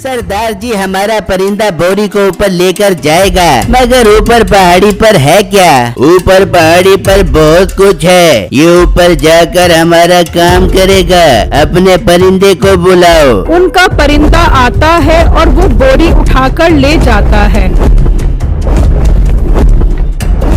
सरदार जी हमारा परिंदा बोरी को ऊपर लेकर जाएगा, मगर ऊपर पहाड़ी पर है क्या? ऊपर पहाड़ी पर बहुत कुछ है, ये ऊपर जाकर हमारा काम करेगा। अपने परिंदे को बुलाओ। उनका परिंदा आता है और वो बोरी उठाकर ले जाता है।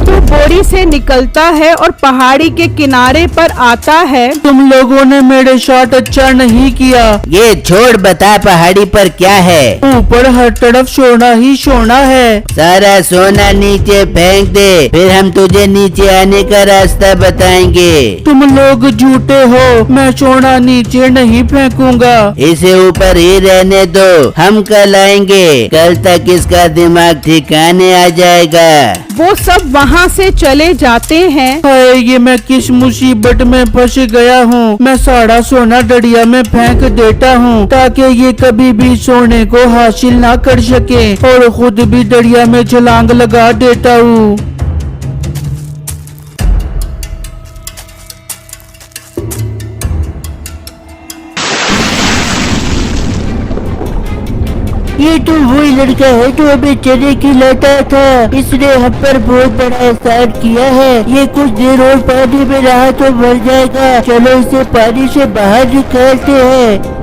तो बोरी से निकलता है और पहाड़ी के किनारे पर आता है। तुम लोगों ने मेरे साथ अच्छा नहीं किया। ये छोड़, बता पहाड़ी पर क्या है? ऊपर हर तरफ सोना ही सोना है। सारा सोना नीचे फेंक दे, फिर हम तुझे नीचे आने का रास्ता बताएंगे। तुम लोग झूठे हो, मैं सोना नीचे नहीं फेंकूंगा। इसे ऊपर ही रहने दो, हम कल आएंगे। कल तक इसका दिमाग ठिकाने आ जाएगा। वो सब वहाँ से चले जाते हैं। हाय, ये मैं किस मुसीबत में फंस गया हूँ। मैं सारा सोना दरिया में फेंक देता हूँ ताकि ये कभी भी सोने को हासिल ना कर सके, और खुद भी दरिया में छलांग लगा देता हूँ। ये तो वही लड़का है जो अभी चने खिलाता था। इसने हम पर बहुत बड़ा एहसान किया है। ये कुछ देर और पानी में रहा तो मर जाएगा। चलो इसे पानी से बाहर निकालते हैं।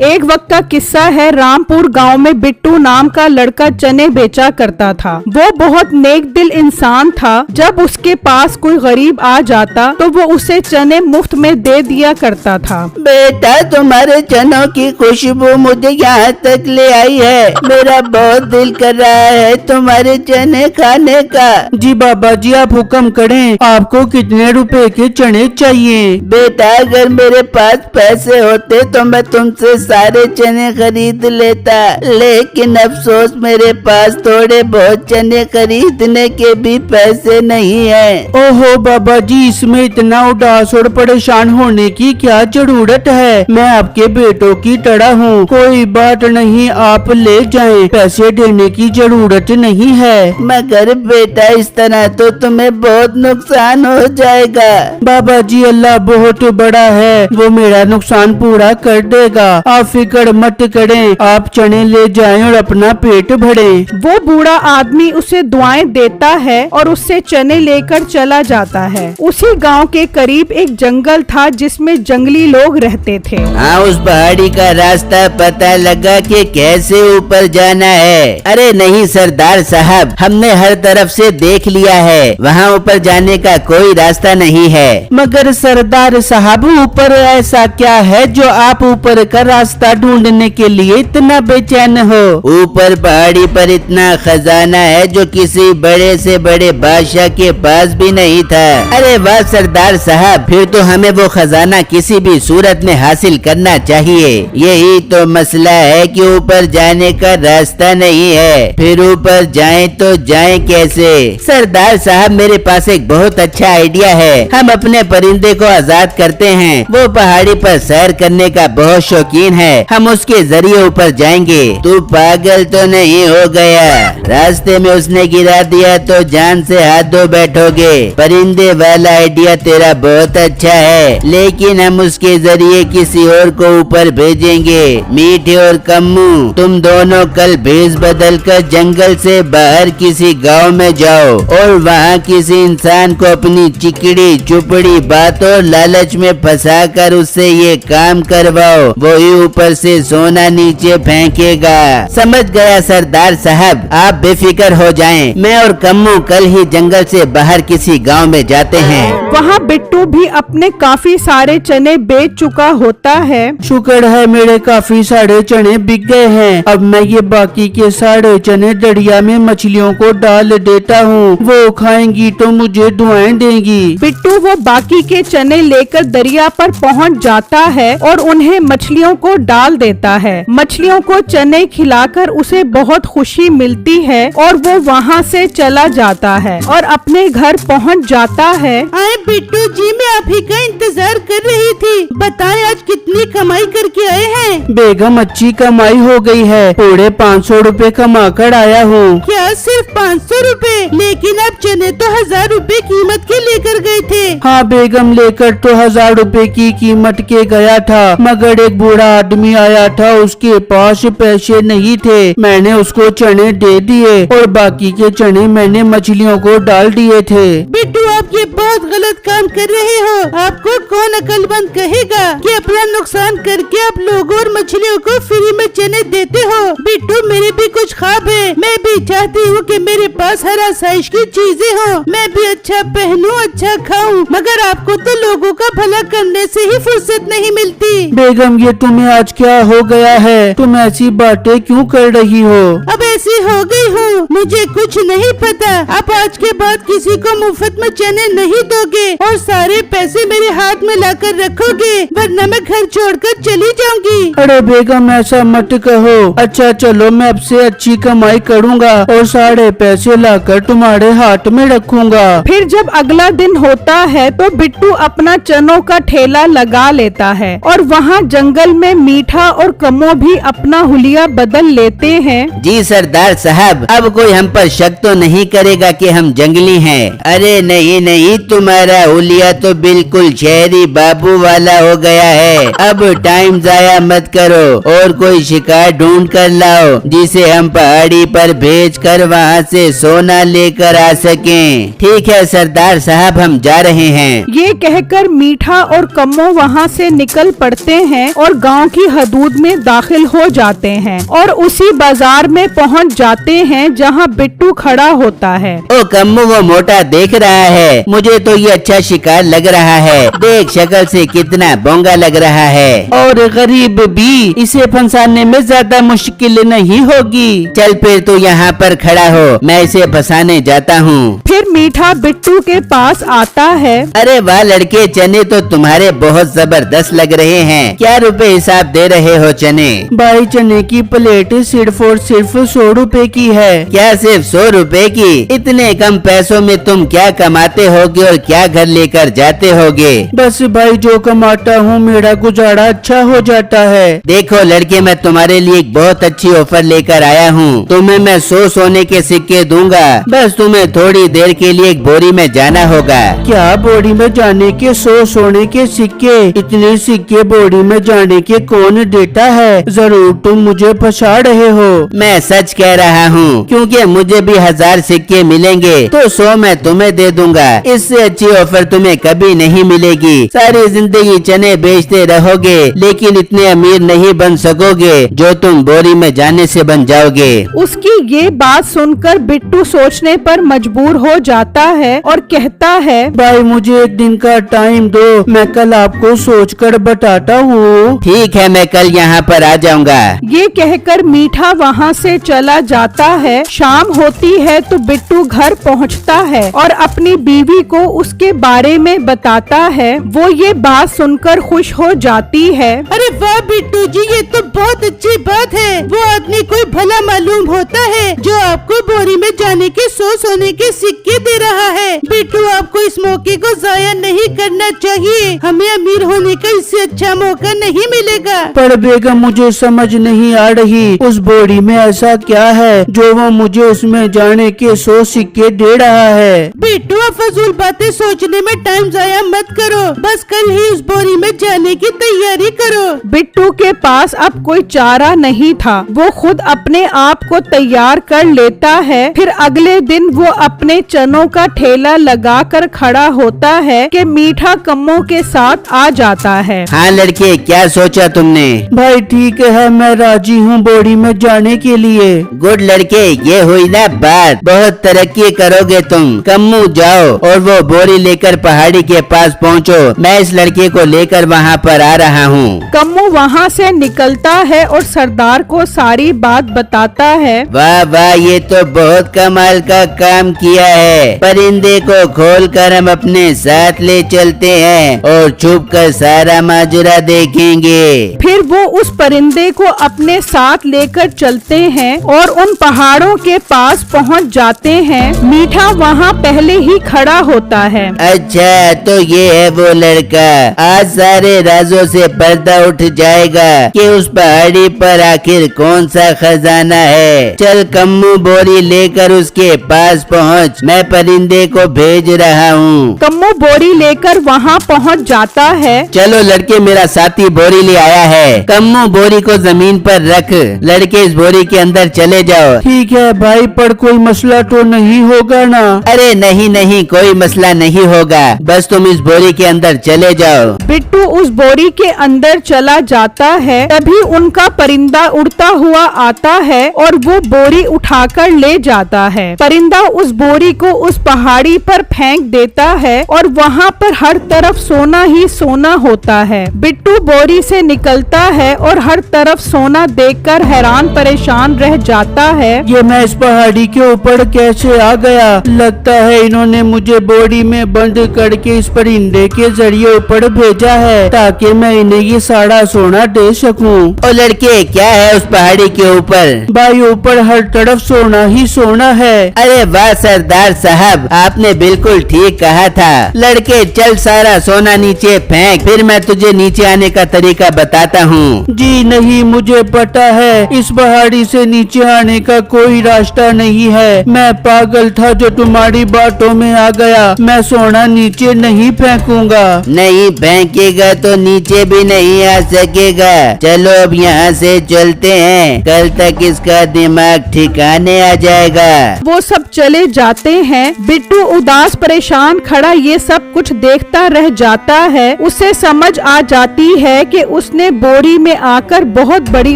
एक वक्त का किस्सा है। रामपुर गांव में बिट्टू नाम का लड़का चने बेचा करता था। वो बहुत नेक दिल इंसान था। जब उसके पास कोई गरीब आ जाता तो वो उसे चने मुफ्त में दे दिया करता था। बेटा, तुम्हारे चनों की खुशबू मुझे यहाँ तक ले आई है। मेरा बहुत दिल कर रहा है तुम्हारे चने खाने का। जी बाबा जी, आप हुक्म करें। आपको कितने रुपए के चने चाहिए? बेटा, अगर मेरे पास पैसे होते तो मैं तुमसे सारे चने खरीद लेता, लेकिन अफसोस मेरे पास थोड़े बहुत चने खरीदने के भी पैसे नहीं है। ओहो बाबा जी, इसमें इतना उदास और परेशान होने की क्या जरूरत है? मैं आपके बेटों की तरह हूँ। कोई बात नहीं, आप ले जाएं। पैसे देने की जरूरत नहीं है। मगर बेटा, इस तरह तो तुम्हें बहुत नुकसान हो जाएगा। बाबा जी, अल्लाह बहुत बड़ा है, वो मेरा नुकसान पूरा कर देगा। आप फिक्र मत करें, आप चने ले जाएं और अपना पेट भरें। वो बूढ़ा आदमी उसे दुआएं देता है और उससे चने लेकर चला जाता है। उसी गांव के करीब एक जंगल था जिसमें जंगली लोग रहते थे। हाँ, उस पहाड़ी का रास्ता पता लगा कि कैसे ऊपर जाना है? अरे नहीं सरदार साहब, हमने हर तरफ से देख लिया है, वहाँ ऊपर जाने का कोई रास्ता नहीं है। मगर सरदार साहब, ऊपर ऐसा क्या है जो आप ऊपर का रास्ता ढूंढने के लिए इतना बेचैन हो? ऊपर पहाड़ी पर इतना खजाना है जो किसी बड़े से बड़े बादशाह के पास भी नहीं था। अरे वाह सरदार साहब, फिर तो हमें वो खजाना किसी भी सूरत में हासिल करना चाहिए। यही तो मसला है कि ऊपर जाने का रास्ता नहीं है। फिर ऊपर जाएं तो जाएं कैसे? सरदार साहब, मेरे पास एक बहुत अच्छा आइडिया है। हम अपने परिंदे को आजाद करते हैं। वो पहाड़ी पर सैर करने का बहुत शौकीन है। हम उसके जरिए ऊपर जाएंगे। तू पागल तो नहीं हो गया? रास्ते में उसने गिरा दिया तो जान से हाथ धो बैठोगे। परिंदे वाला आइडिया तेरा बहुत अच्छा है, लेकिन हम उसके जरिए किसी और को ऊपर भेजेंगे। मीठे और कम्मू, तुम दोनों कल भेष बदल कर जंगल से बाहर किसी गांव में जाओ और वहाँ किसी इंसान को अपनी चिकड़ी चुपड़ी बातों लालच में फंसा कर उससे ये काम करवाओ। वही ऊपर से सोना नीचे फेंकेगा। समझ गया सरदार साहब, आप बेफिक्र हो जाएं। मैं और कम्मू कल ही जंगल से बाहर किसी गांव में जाते हैं। वहाँ बिट्टू भी अपने काफी सारे चने बेच चुका होता है। शुक्र है, मेरे काफी सारे चने बिक गए हैं। अब मैं ये बाकी के सारे चने दरिया में मछलियों को डाल देता हूँ। वो खाएंगी तो मुझे दुआएं देंगी। बिट्टू वो बाकी के चने लेकर दरिया पर पहुँच जाता है और उन्हें मछलियों को डाल देता है। मछलियों को चने खिलाकर उसे बहुत खुशी मिलती है और वो वहाँ से चला जाता है और अपने घर पहुँच जाता है। अरे बिट्टू जी, मैं आप ही का इंतजार कर रही थी। बताएं आज कितनी कमाई करके आए हैं? बेगम अच्छी कमाई हो गई है, पूरे 500 रुपए कमा कर आया हूँ। क्या सिर्फ 500 रुपए? लेकिन आप चने तो 1000 रुपए कीमत के लेकर गए थे। हाँ बेगम, लेकर तो 1000 रुपए की कीमत के गया था, मगर एक बूढ़ा आदमी आया था, उसके पास पैसे नहीं थे। मैंने उसको चने दे दिए और बाकी के चने मैंने मछलियों को डाल दिए थे। बिट्टू, आप ये बहुत गलत काम कर रहे हो। आपको कौन अक्लमंद कहेगा कि अपना नुकसान करके आप लोगों और मछलियों को फ्री में चने देते हो। बिट्टू, मेरे भी कुछ ख्वाब है। मैं भी चाहती हूँ कि मेरे पास हर आसाइश की चीजें हो, मैं भी अच्छा पहनूं, अच्छा खाऊं, मगर आपको तो लोगों का भला करने से ही फुर्सत नहीं मिलती। बेगम, ये तुम्हें आज क्या हो गया है? तुम ऐसी बातें क्यों कर रही हो? अब ऐसी हो गई हूँ, मुझे कुछ नहीं पता। अब आज के बाद किसी को मुफ्त में चने नहीं दोगे और सारे पैसे मेरे हाथ में लाकर रखोगे, वरना मैं घर छोड़कर चली जाऊंगी। अरे बेगम, ऐसा मत कहो। अच्छा चलो, मैं अब से अच्छी कमाई करूँगा और सारे पैसे लाकर तुम्हारे हाथ में रखूँगा। फिर जब अगला दिन होता है तो बिट्टू अपना चनों का ठेला लगा लेता है और वहाँ जंगल में मीठा और कमो भी अपना हुलिया बदल लेते हैं। जी सरदार साहब, अब कोई हम पर शक तो नहीं करेगा कि हम जंगली हैं। अरे नहीं नहीं, तुम्हारा हुलिया तो बिल्कुल शहरी बाबू वाला हो गया है। अब टाइम जाया मत करो और कोई शिकार ढूंढ कर लाओ जिसे हम पहाड़ी पर भेज कर वहाँ से सोना लेकर आ सकें। ठीक है सरदार साहब, हम जा रहे हैं। ये कहकर मीठा और कम्मो वहाँ से निकल पड़ते हैं और गांव की हदूद में दाखिल हो जाते हैं और उसी बाजार में पहुँच जाते हैं जहाँ बिट्टू खड़ा होता है। ओ कम्मू, वो मोटा देख रहा है, मुझे तो ये अच्छा शिकार लग रहा है। देख शक्ल से कितना बोंगा लग रहा है। और गरीब भी, इसे फंसाने में ज्यादा मुश्किल नहीं होगी। चल फिर तू यहाँ पर खड़ा हो, मैं इसे फंसाने जाता हूँ। फिर मीठा बिट्टू के पास आता है। अरे वाह लड़के, चने तो तुम्हारे बहुत जबरदस्त लग रहे हैं। क्या रुपए हिसाब दे रहे हो चने? भाई, चने की प्लेट सिर्फ और सिर्फ 100 रुपए की है। क्या सिर्फ 100 रुपए की? इतने कम पैसों में तुम क्या कमाते होगे और क्या घर लेकर जाते होगे? बस भाई, जो कमाता हूँ मेरा गुजारा अच्छा हो जाता है। देखो लड़के, मैं तुम्हारे लिए एक बहुत अच्छी ऑफर लेकर आया हूँ। तुम्हें मैं 100 सोने के सिक्के दूंगा, बस तुम्हें थोड़ी देर के लिए एक बोरी में जाना होगा। क्या बोरी में जाने के 100 सोने के सिक्के? इतने सिक्के बोरी में जाने के कौन देता है? जरूर तुम मुझे फंसा रहे हो। मैं सच कह रहा हूँ, क्योंकि मुझे भी 1000 सिक्के मिलेंगे तो 100 मैं तुम्हें दे दूंगा। इससे अच्छी ऑफर तुम्हें कभी नहीं मिलेगी। सारी जिंदगी चने बेचते रहोगे लेकिन इतने अमीर नहीं बन सकोगे जो तुम बोरी में जाने से बन जाओगे। उसकी ये बात सुनकर बिट्टू सोचने पर मजबूर हो जाता है और कहता है, भाई मुझे एक दिन का टाइम दो, मैं कल आपको सोचकर बताता हूँ। ठीक है, मैं कल यहाँ पर आ जाऊँगा। ये कहकर मीठा वहाँ से चला जाता है। शाम होती है तो बिट्टू घर पहुँचता है और अपनी बीवी को उसके बारे में बताता है। वो ये बात सुनकर खुश हो जाती है। अरे वाह बिट्टू जी, ये तो बहुत अच्छी बात है। वो आदमी कोई भला मालूम होता है जो आपको बोरी में जाने के 100 सोने के सिक्के दे रहा है। बिट्टू, आपको इस मौके को जाया नहीं करना चाहिए। हमें अमीर होने का इससे अच्छा मौका नहीं मिलेगा। पर बेगम, मुझे समझ नहीं आ रही, उस बोरी में ऐसा क्या है जो वो मुझे उसमें जाने के 100 सिक्के दे रहा है? बिट्टू, आप फजूल बातें सोचने में टाइम जाया मत करो, बस कल ही उस बोरी में जाने की तैयारी करो। बिट्टू के पास अब कोई चारा नहीं था। वो खुद अपने आप को तैयार कर लेता है। फिर अगले दिन वो अपने चनों का ठेला लगाकर खड़ा होता है कि मीठा कम्मों के साथ आ जाता है। हाँ लड़के, क्या सोचा तुमने? भाई ठीक है, मैं राजी हूँ बोरी में जाने के लिए। गुड लड़के, ये हुई ना बात, बहुत तरक्की करोगे तुम। कम्मू जाओ और वो बोरी लेकर पहाड़ी के पास पहुँचो, मैं इस लड़के को लेकर वहाँ पर आ रहा हूँ। कम्मू वहाँ से निकलता है और सरदार को सारी बात बताता है। वाह वाह, ये तो बहुत कमाल का काम किया है। परिंदे को खोलकर हम अपने साथ ले चलते हैं और छुप कर सारा माजरा देखेंगे। फिर वो उस परिंदे को अपने साथ लेकर चलते हैं और उन पहाड़ों के पास पहुंच जाते हैं। मीठा वहां पहले ही खड़ा होता है। अच्छा तो ये है वो लड़का। आज सारे राजों से पर्दा उठ जाएगा कि उस पहाड़ी पर आखिर कौन सा खजाना है। चल कम्मू बोरी लेकर उसके पास पहुँच, मैं परिंदे को भेज रहा हूँ। कम्मू बोरी लेकर वहाँ पहुँच जाता है। चलो लड़के, मेरा साथी बोरी ले आया है। कम्मू बोरी को जमीन पर रख, लड़के इस बोरी के अंदर चले जाओ। ठीक है भाई, पर कोई मसला तो नहीं होगा ना? अरे नहीं नहीं, कोई मसला नहीं होगा, बस तुम इस बोरी के अंदर चले जाओ। बिट्टू उस बोरी के अंदर चला जाता है। तभी उनका परिंदा उड़ता हुआ आता है और वो बोरी उठाकर ले जाता है। परिंदा उस बोरी को उस पहाड़ी पर फेंक देता है और वहाँ पर हर तरफ सोना ही सोना होता है। बिट्टू बोरी से निकलता है और हर तरफ सोना देखकर हैरान परेशान रह जाता है। ये मैं इस पहाड़ी के ऊपर कैसे आ गया? लगता है इन्होंने मुझे बोरी में बंद करके इस परिंदे के जरिए ऊपर भेजा है ताकि मैं इन्हें ये सारा सोना दे सकूं। ओ लड़के, क्या है उस पहाड़ी के ऊपर? भाई ऊपर हर तरफ सोना ही सोना है। अरे वाह सरदार साहब, आपने बिल्कुल ठीक कहा था। लड़के चल सारा सोना नीचे फेंक, फिर मैं तुझे नीचे आने का तरीका बताता हूँ। जी नहीं, मुझे पता है इस पहाड़ी से नीचे आने का कोई रास्ता नहीं है। मैं पागल था जो तुम्हारी बातों में आ गया। मैं सोना नीचे नहीं फेंकूंगा। नहीं फेंकेगा तो नीचे भी नहीं आ सकेगा। चलो अब यहाँ से चलते हैं, कल तक इसका दिमाग ठिकाने आ जाएगा। वो सब चले जाते हैं। बिट्टू उदास परेशान खड़ा ये सब कुछ देखता रह जाता है। उसे समझ आ जाती है कि उसने बोरी में आकर बहुत बड़ी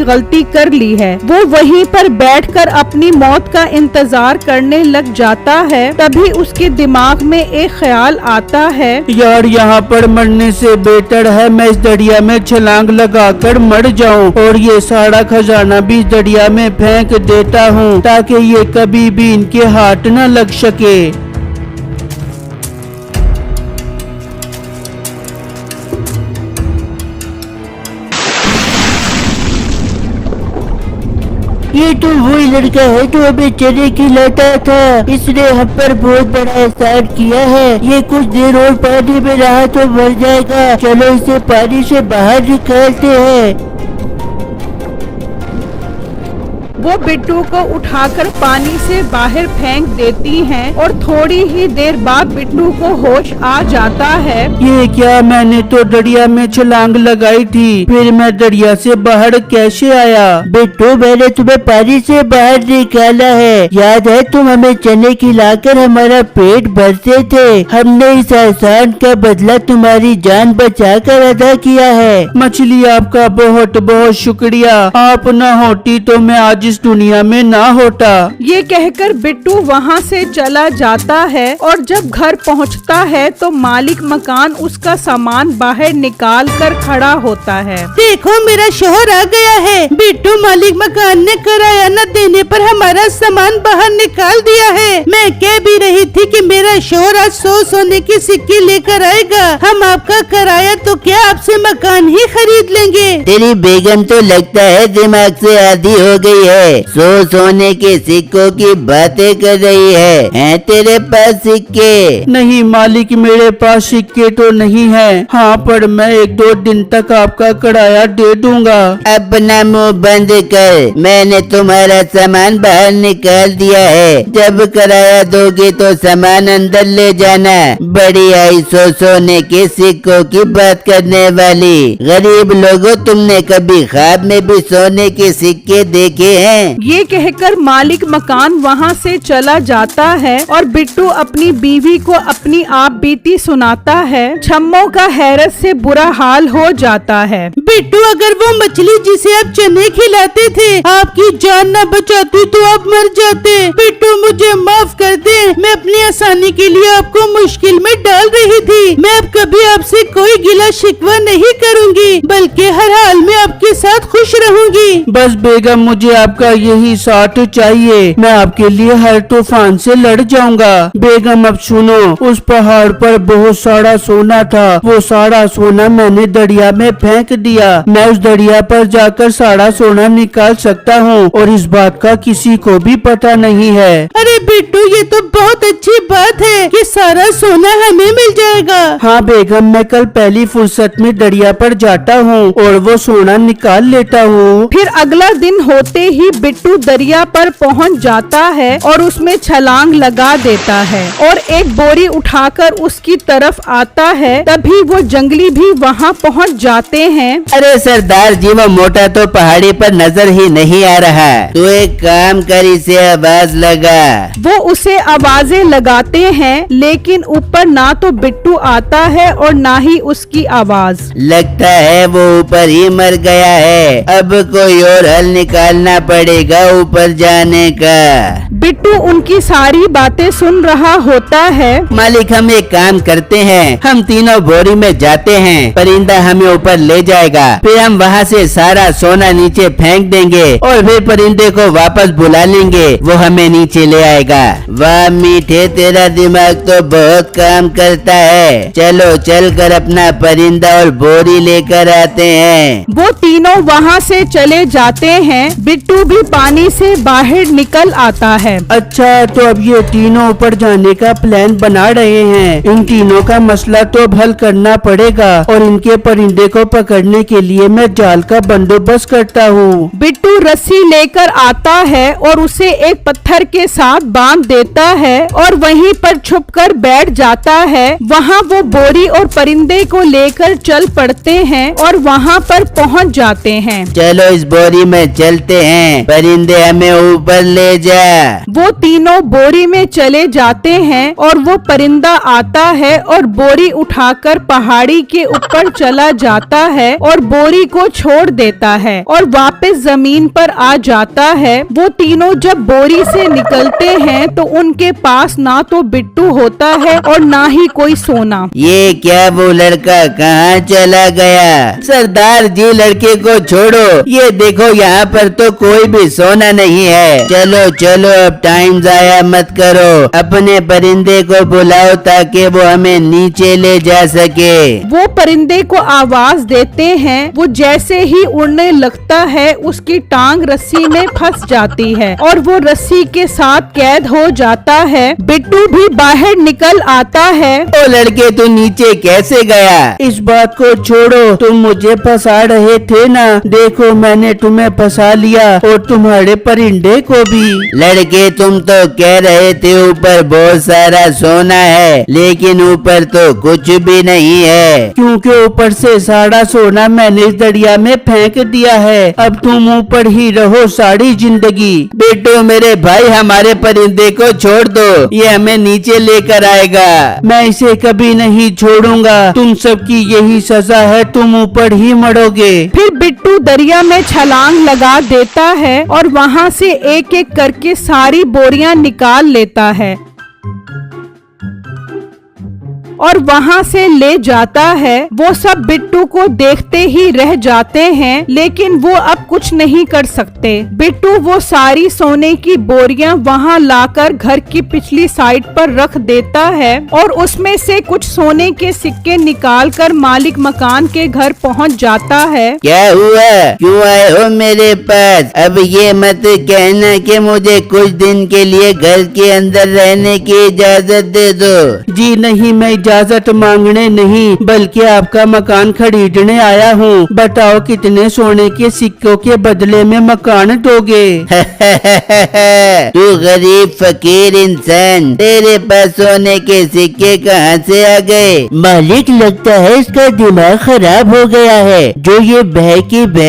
गलती कर ली है। वो वहीं पर बैठकर अपनी मौत का इंतजार करने लग जाता है। तभी उसके दिमाग में एक ख्याल आता है, यार यहाँ पर मरने से बेहतर है मैं इस दरिया में छलांग लगाकर मर जाऊं और ये सारा खजाना भी इस दरिया में फेंक देता हूँ ताकि ये कभी भी इनके हाथ न लग सके। ये तो वही लड़का है जो हमें चने खिलाता था। इसने हम पर बहुत बड़ा एहसान किया है। ये कुछ देर और पानी में रहा तो मर जाएगा। चलो इसे पानी से बाहर निकालते हैं। वो बिट्टू को उठाकर पानी से बाहर फेंक देती हैं और थोड़ी ही देर बाद बिट्टू को होश आ जाता है। ये क्या, मैंने तो दरिया में छलांग लगाई थी, फिर मैं दरिया से बाहर कैसे आया? बिट्टू, मैंने तुम्हें पानी से बाहर निकाला है। याद है तुम हमें चने खिलाकर हमारा पेट भरते थे। हमने इस एहसान का बदला तुम्हारी जान बचाकर अदा किया है। मछली, आपका बहुत बहुत शुक्रिया। आप न होती तो मैं आज इस दुनिया में ना होता। ये कहकर बिट्टू वहाँ से चला जाता है और जब घर पहुँचता है तो मालिक मकान उसका सामान बाहर निकाल कर खड़ा होता है। देखो मेरा शोहर आ गया है। बिट्टू, मालिक मकान ने किराया न देने पर हमारा सामान बाहर निकाल दिया है। मैं कह भी रही थी कि मेरा शोहर आज 100 सोने की सिक्के लेकर आएगा। हम आपका किराया तो क्या आपसे मकान ही खरीद लेंगे। तेरी बेगम तो लगता है दिमाग से आधी हो गई है। 100 सोने के सिक्कों की बातें कर रही है तेरे पास सिक्के? नहीं मालिक, मेरे पास सिक्के तो नहीं है। हाँ, पर मैं 1-2 दिन तक आपका किराया दे दूंगा। अपना मुंह बंद कर, मैंने तुम्हारा सामान बाहर निकाल दिया है। जब किराया दोगे तो सामान अंदर ले जाना। बड़ी आई 100 सोने के सिक्कों की बात करने वाली। गरीब लोगों, तुमने कभी ख्वाब में भी सोने के सिक्के देखे हैं? ये कहकर मालिक मकान वहाँ से चला जाता है और बिट्टू अपनी बीवी को अपनी आप बीती सुनाता है। छम्मो का हैरत से बुरा हाल हो जाता है। बिट्टू, अगर वो मछली जिसे आप चने खिलाते थे आपकी जान न बचाती तो आप मर जाते। बिट्टू, मुझे माफ कर दे। मैं अपनी आसानी के लिए आपको मुश्किल में डाल रही थी। मैं अब कभी आपसे कोई गिला शिकवा नहीं करूँगी, बल्कि हर हाल में आपके साथ खुश रहूँगी। बस बेगम, मुझे आप आपका यही साथ चाहिए। मैं आपके लिए हर तूफान से लड़ जाऊंगा। बेगम अब सुनो, उस पहाड़ पर बहुत सारा सोना था। वो सारा सोना मैंने दरिया में फेंक दिया। मैं उस दरिया पर जाकर सारा सोना निकाल सकता हूँ और इस बात का किसी को भी पता नहीं है। अरे बिट्टू, ये तो बहुत अच्छी बात है कि सारा सोना हमें मिल जाएगा। हाँ बेगम, मैं कल पहली फुर्सत में दरिया पर जाता हूँ और वो सोना निकाल लेता हूँ। फिर अगला दिन होते ही बिट्टू दरिया पर पहुंच जाता है और उसमें छलांग लगा देता है और एक बोरी उठाकर उसकी तरफ आता है। तभी वो जंगली भी वहां पहुंच जाते हैं। अरे सरदार जी, वो मोटा तो पहाड़ी पर नजर ही नहीं आ रहा। तू एक काम कर, इसे आवाज लगा। वो उसे आवाजें लगाते हैं, लेकिन ऊपर ना तो बिट्टू आता है और ना ही उसकी आवाज। लगता है वो ऊपर ही मर गया है। अब कोई और हल निकालना पड़ेगा ऊपर जाने का। बिट्टू उनकी सारी बातें सुन रहा होता है। मालिक, हम एक काम करते हैं, हम तीनों बोरी में जाते हैं, परिंदा हमें ऊपर ले जाएगा, फिर हम वहाँ से सारा सोना नीचे फेंक देंगे और फिर परिंदे को वापस बुला लेंगे, वो हमें नीचे ले आएगा। वाह मीठे, तेरा दिमाग तो बहुत काम करता है। चलो चल कर अपना परिंदा और बोरी लेकर आते हैं। वो तीनों वहाँ से चले जाते हैं। बिट्टू भी पानी से बाहर निकल आता है। अच्छा, तो अब ये तीनों ऊपर जाने का प्लान बना रहे हैं। इन तीनों का मसला तो अब हल करना पड़ेगा और इनके परिंदे को पकड़ने के लिए मैं जाल का बंदोबस्त करता हूँ। बिट्टू रस्सी लेकर आता है और उसे एक पत्थर के साथ बांध देता है और वहीं पर छुपकर बैठ जाता है। वहाँ वो बोरी और परिंदे को लेकर चल पड़ते हैं और वहाँ पर पहुँच जाते हैं। चलो इस बोरी में चलते हैं, परिंदे हमें ऊपर ले जा। वो तीनों बोरी में चले जाते हैं और वो परिंदा आता है और बोरी उठाकर पहाड़ी के ऊपर चला जाता है और बोरी को छोड़ देता है और वापस जमीन पर आ जाता है। वो तीनों जब बोरी से निकलते हैं तो उनके पास ना तो बिट्टू होता है और ना ही कोई सोना। ये क्या, वो लड़का कहाँ चला गया? सरदार जी, लड़के को छोड़ो, ये देखो यहाँ पर तो कोई भी सोना नहीं है। चलो चलो, अब टाइम जाया मत करो, अपने परिंदे को बुलाओ ताकि वो हमें नीचे ले जा सके। वो परिंदे को आवाज देते हैं। वो जैसे ही उड़ने लगता है उसकी टांग रस्सी में फंस जाती है और वो रस्सी के साथ कैद हो जाता है। बिट्टू भी बाहर निकल आता है। ओ लड़के, तू नीचे कैसे गया? इस बात को छोड़ो, तुम मुझे फंसा रहे थे ना, देखो मैंने तुम्हें फंसा लिया और तुम्हारे परिंदे को भी। लड़के, तुम तो कह रहे थे ऊपर बहुत सारा सोना है, लेकिन ऊपर तो कुछ भी नहीं है। क्योंकि ऊपर से सारा सोना मैंने इस दरिया में फेंक दिया है। अब तुम ऊपर ही रहो सारी जिंदगी। बेटो मेरे भाई, हमारे परिंदे को छोड़ दो, ये हमें नीचे लेकर आएगा। मैं इसे कभी नहीं छोड़ूंगा। तुम सबकी यही सजा है, तुम ऊपर ही मरोगे। फिर बिट्टू दरिया में छलांग लगा देता है और वहाँ से एक एक करके सारी बोरियां निकाल लेता है और वहाँ से ले जाता है। वो सब बिट्टू को देखते ही रह जाते हैं, लेकिन वो अब कुछ नहीं कर सकते। बिट्टू वो सारी सोने की बोरियां वहाँ लाकर घर की पिछली साइड पर रख देता है और उसमें से कुछ सोने के सिक्के निकालकर मालिक मकान के घर पहुँच जाता है। क्या हुआ, क्यों आए हो मेरे पास? अब ये मत कहना कि मुझे कुछ दिन के लिए घर के अंदर रहने की इजाजत दे दो। जी नहीं, मैं इजाजत मांगने नहीं बल्कि आपका मकान खरीदने आया हूँ। बताओ कितने सोने के सिक्कों के बदले में मकान दोगे? तू गरीब फकीर इंसान, तेरे पास सोने के सिक्के कहाँ से आ गए? मालिक, लगता है इसका दिमाग खराब हो गया है, जो ये बह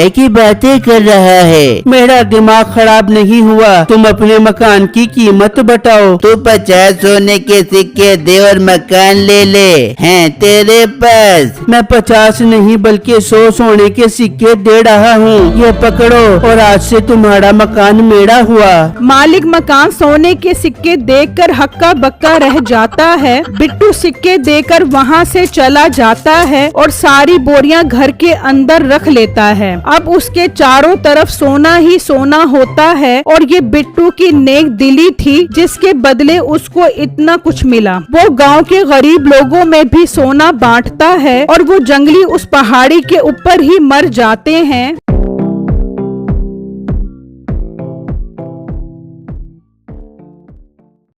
की बातें कर रहा है। मेरा दिमाग खराब नहीं हुआ, तुम अपने मकान की कीमत बताओ। तू 50 सोने के सिक्के दे और मकान ले मिले हैं तेरे पास? मैं 50 नहीं बल्कि 100 सोने के सिक्के दे रहा हूँ, ये पकड़ो और आज से तुम्हारा मकान मेरा हुआ। मालिक मकान सोने के सिक्के देखकर हक्का बक्का रह जाता है। बिट्टू सिक्के देकर वहाँ से चला जाता है और सारी बोरियां घर के अंदर रख लेता है। अब उसके चारों तरफ सोना ही सोना होता है और ये बिट्टू की नेक दिली थी जिसके बदले उसको इतना कुछ मिला। वो गांव के गरीब लोगों में भी सोना बांटता है और वो जंगली उस पहाड़ी के ऊपर ही मर जाते हैं।